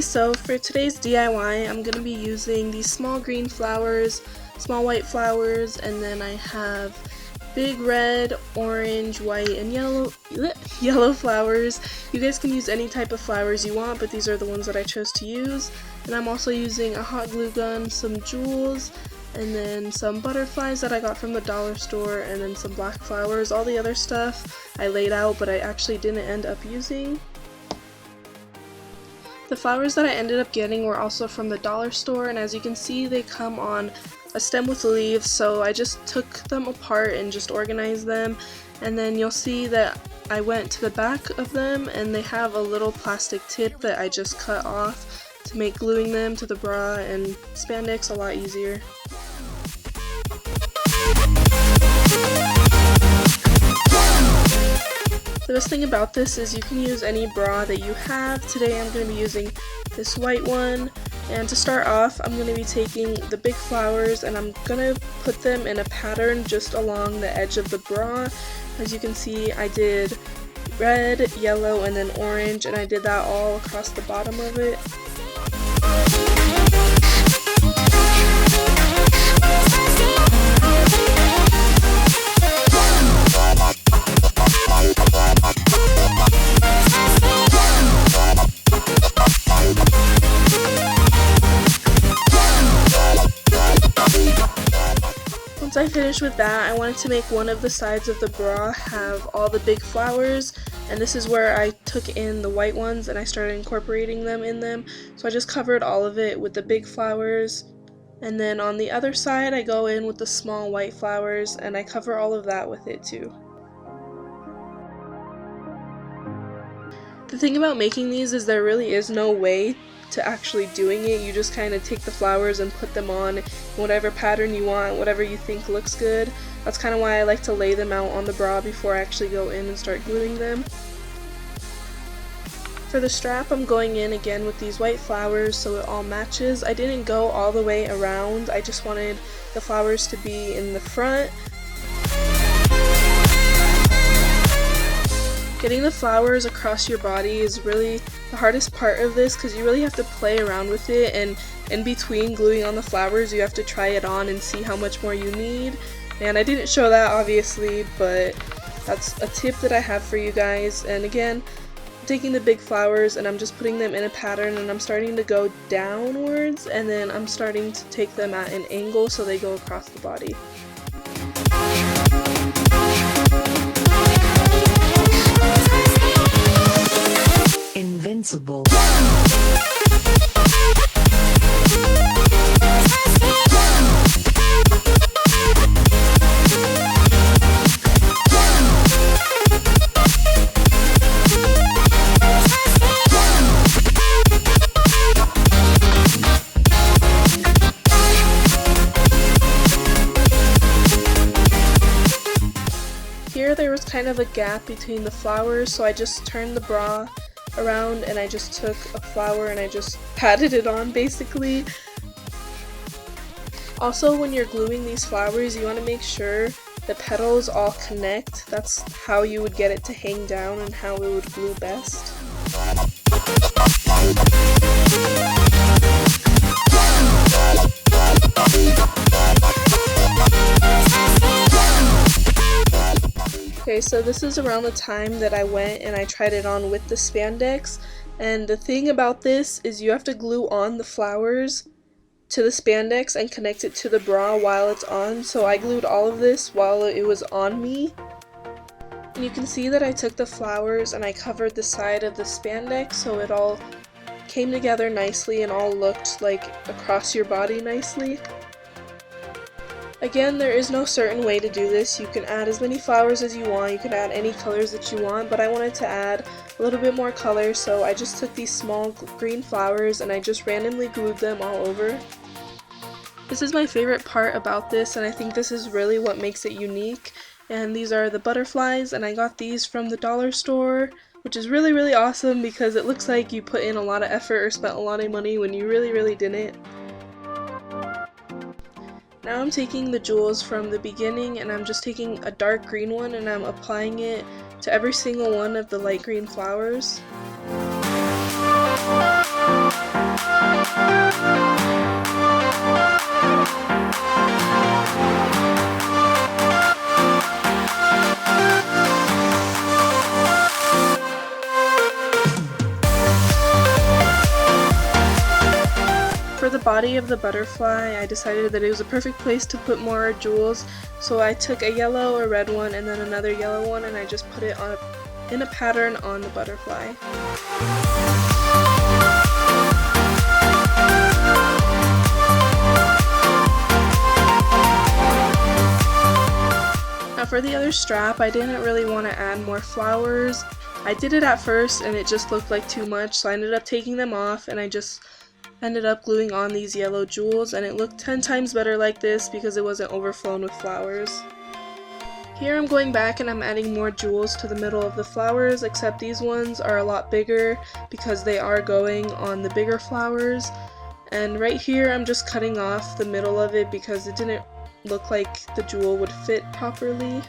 so for today's DIY, I'm going to be using these small green flowers, small white flowers, and then I have big red, orange, white, and yellow flowers. You guys can use any type of flowers you want, but these are the ones that I chose to use. And I'm also using a hot glue gun, some jewels, and then some butterflies that I got from the dollar store, and then some black flowers. All the other stuff I laid out, but I actually didn't end up using. The flowers that I ended up getting were also from the dollar store, and as you can see, they come on a stem with leaves, so I just took them apart and just organized them. And then you'll see that I went to the back of them, and they have a little plastic tip that I just cut off to make gluing them to the bra and spandex a lot easier. The best thing about this is you can use any bra that you have. Today I'm going to be using this white one, and to start off I'm going to be taking the big flowers and I'm going to put them in a pattern just along the edge of the bra. As you can see, I did red, yellow, and then orange, and I did that all across the bottom of it. Once I finished with that, I wanted to make one of the sides of the bra have all the big flowers, and this is where I took in the white ones and I started incorporating them in them. So I just covered all of it with the big flowers, and then on the other side I go in with the small white flowers and I cover all of that with it too. The thing about making these is there really is no way to actually doing it. You just kind of take the flowers and put them on whatever pattern you want, whatever you think looks good. That's kind of why I like to lay them out on the bra before I actually go in and start gluing them. For the strap, I'm going in again with these white flowers so it all matches. I didn't go all the way around, I just wanted the flowers to be in the front. Getting the flowers across your body is really the hardest part of this because you really have to play around with it, and in between gluing on the flowers you have to try it on and see how much more you need. And I didn't show that obviously, but that's a tip that I have for you guys. And again, I'm taking the big flowers and I'm just putting them in a pattern, and I'm starting to go downwards, and then I'm starting to take them at an angle so they go across the body. Invincible. Here there was kind of a gap between the flowers, so I just turned the bra around and I just took a flower and I just patted it on basically. Also, when you're gluing these flowers, you want to make sure the petals all connect. That's how you would get it to hang down and how it would glue best. Okay, so this is around the time that I went and I tried it on with the spandex, and the thing about this is you have to glue on the flowers to the spandex and connect it to the bra while it's on. So I glued all of this while it was on me, and you can see that I took the flowers and I covered the side of the spandex so it all came together nicely and all looked like across your body nicely. Again, there is no certain way to do this. You can add as many flowers as you want, you can add any colors that you want, but I wanted to add a little bit more color, so I just took these small green flowers and I just randomly glued them all over. This is my favorite part about this, and I think this is really what makes it unique. And these are the butterflies, and I got these from the dollar store, which is really awesome because it looks like you put in a lot of effort or spent a lot of money when you really didn't. Now I'm taking the jewels from the beginning and I'm just taking a dark green one and I'm applying it to every single one of the light green flowers. For the body of the butterfly, I decided that it was a perfect place to put more jewels, so I took a yellow, a red one, and then another yellow one, and I just put it in a pattern on the butterfly. Now for the other strap, I didn't really want to add more flowers. I did it at first and it just looked like too much, so I ended up taking them off and I just ended up gluing on these yellow jewels, and it looked 10 times better like this because it wasn't overflown with flowers. Here I'm going back and I'm adding more jewels to the middle of the flowers, except these ones are a lot bigger because they are going on the bigger flowers. And right here I'm just cutting off the middle of it because it didn't look like the jewel would fit properly.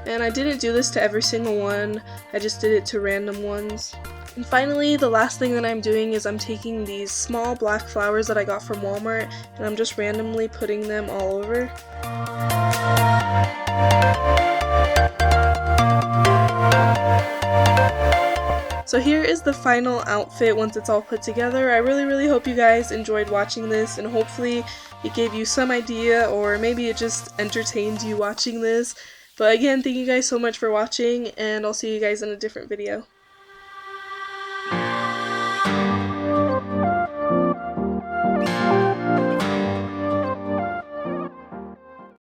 And I didn't do this to every single one, I just did it to random ones. And finally, the last thing that I'm doing is I'm taking these small black flowers that I got from Walmart and I'm just randomly putting them all over. So here is the final outfit once it's all put together. I really hope you guys enjoyed watching this, and hopefully it gave you some idea, or maybe it just entertained you watching this. But again, thank you guys so much for watching, and I'll see you guys in a different video.